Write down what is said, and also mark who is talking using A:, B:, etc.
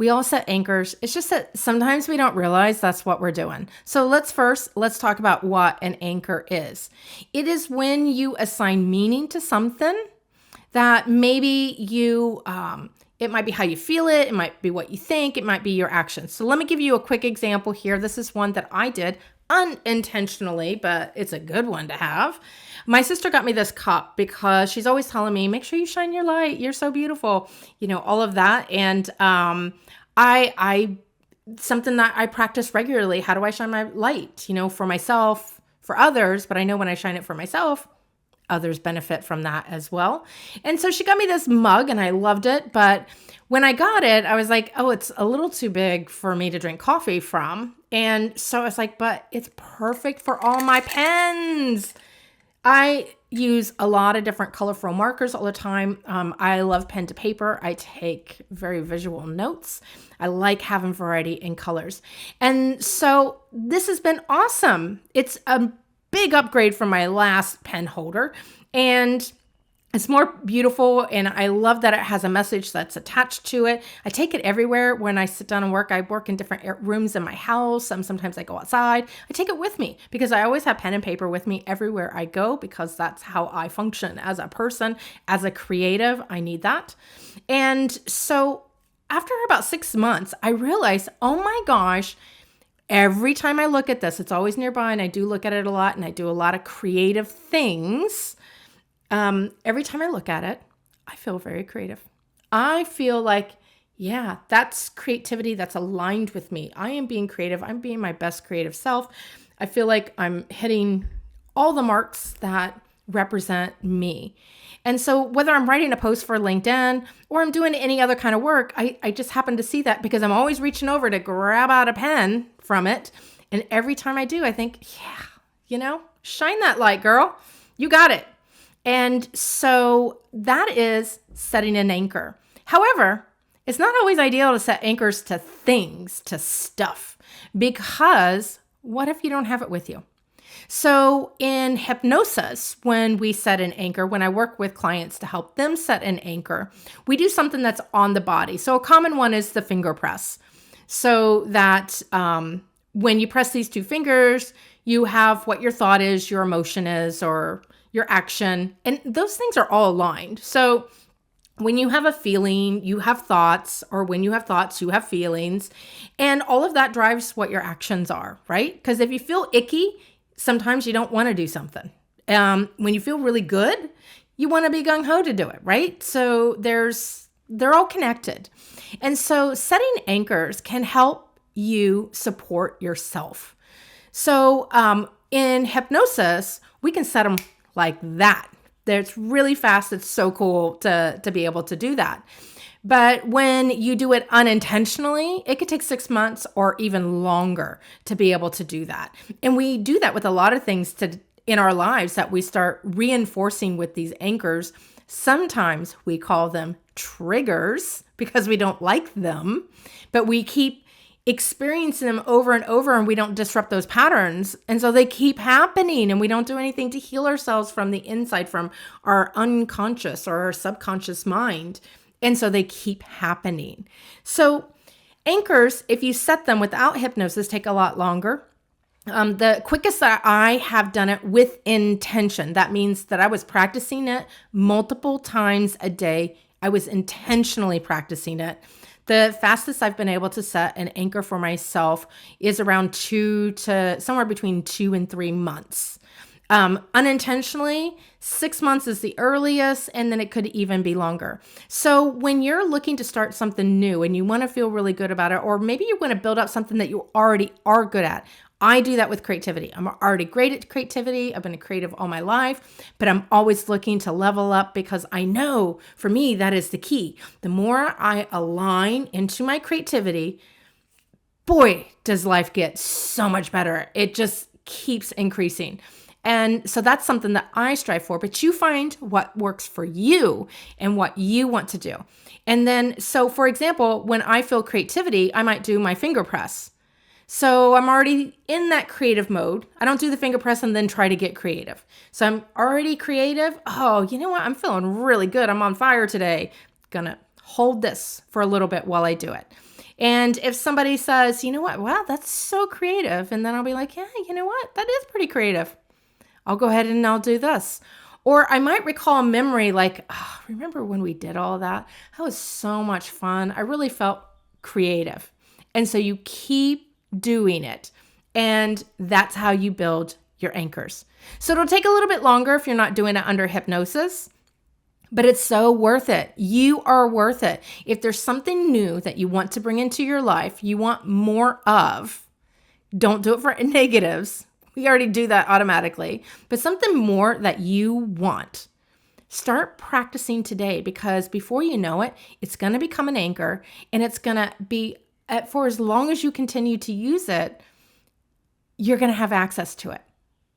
A: We all set anchors. It's just that sometimes we don't realize that's what we're doing. So let's talk about what an anchor is. It is when you assign meaning to something that maybe you, it might be how you feel it. It might be what you think. It might be your actions. So let me give you a quick example here. This is one that I did unintentionally, but it's a good one to have. My sister got me this cup because she's always telling me, make sure you shine your light. You're so beautiful. You know, all of that. And I something that I practice regularly. How do I shine my light? You know, for myself, for others, but I know when I shine it for myself, others benefit from that as well. And so she got me this mug and I loved it. But when I got it, I was like, oh, it's a little too big for me to drink coffee from. And so I was like, but it's perfect for all my pens. I use a lot of different colorful markers all the time. I love pen to paper. I take very visual notes. I like having variety in colors. And so this has been awesome. It's a big upgrade from my last pen holder. And it's more beautiful, and I love that it has a message that's attached to it. I take it everywhere when I sit down and work. I work in different rooms in my house. Sometimes I go outside. I take it with me because I always have pen and paper with me everywhere I go because that's how I function as a person, as a creative. I need that. And so after about 6 months, I realized, oh my gosh, every time I look at this, it's always nearby, and I do look at it a lot, and I do a lot of creative things. Every time I look at it, I feel very creative. I feel like, yeah, that's creativity that's aligned with me. I am being creative. I'm being my best creative self. I feel like I'm hitting all the marks that represent me. And so whether I'm writing a post for LinkedIn or I'm doing any other kind of work, I just happen to see that because I'm always reaching over to grab out a pen from it. And every time I do, I think, yeah, you know, shine that light, girl. You got it. And so that is setting an anchor. However, it's not always ideal to set anchors to things, to stuff, because what if you don't have it with you? So in hypnosis, when we set an anchor, when I work with clients to help them set an anchor, we do something that's on the body. So a common one is the finger press. So that when you press these two fingers, you have what your thought is, your emotion is, or your action, and those things are all aligned. So when you have a feeling, you have thoughts, or when you have thoughts, you have feelings, and all of that drives what your actions are, right? Because if you feel icky, sometimes you don't want to do something. When you feel really good, you want to be gung-ho to do it, right? So they're all connected. And so setting anchors can help you support yourself. So in hypnosis, we can set them like that. It's really fast. It's so cool to be able to do that. But when you do it unintentionally, it could take 6 months or even longer to be able to do that. And we do that with a lot of things in our lives that we start reinforcing with these anchors. Sometimes we call them triggers because we don't like them, but we keep experiencing them over and over and we don't disrupt those patterns. And so they keep happening and we don't do anything to heal ourselves from the inside, from our unconscious or our subconscious mind. And so they keep happening. So anchors, if you set them without hypnosis, take a lot longer. The quickest that I have done it with intention, that means that I was practicing it multiple times a day. I was intentionally practicing it. The fastest I've been able to set an anchor for myself is around somewhere between 2 and 3 months. Unintentionally, 6 months is the earliest, and then it could even be longer. So when you're looking to start something new and you want to feel really good about it, or maybe you want to build up something that you already are good at, I do that with creativity. I'm already great at creativity. I've been a creative all my life, but I'm always looking to level up because I know for me, that is the key. The more I align into my creativity, boy, does life get so much better. It just keeps increasing. And so that's something that I strive for, but you find what works for you and what you want to do. And then, so for example, when I feel creativity, I might do my finger press. So I'm already in that creative mode. I don't do the finger press and then try to get creative. So I'm already creative. Oh, you know what? I'm feeling really good. I'm on fire today. Gonna hold this for a little bit while I do it. And if somebody says, you know what, wow, that's so creative. And then I'll be like, yeah, you know what, that is pretty creative. I'll go ahead and I'll do this. Or I might recall a memory like, oh, remember when we did all that? That was so much fun. I really felt creative. And so you keep doing it. And that's how you build your anchors. So it'll take a little bit longer if you're not doing it under hypnosis, but it's so worth it. You are worth it. If there's something new that you want to bring into your life, you want more of, don't do it for negatives. We already do that automatically, but something more that you want. Start practicing today, because before you know it, it's going to become an anchor, and it's going to be, for as long as you continue to use it, you're going to have access to it.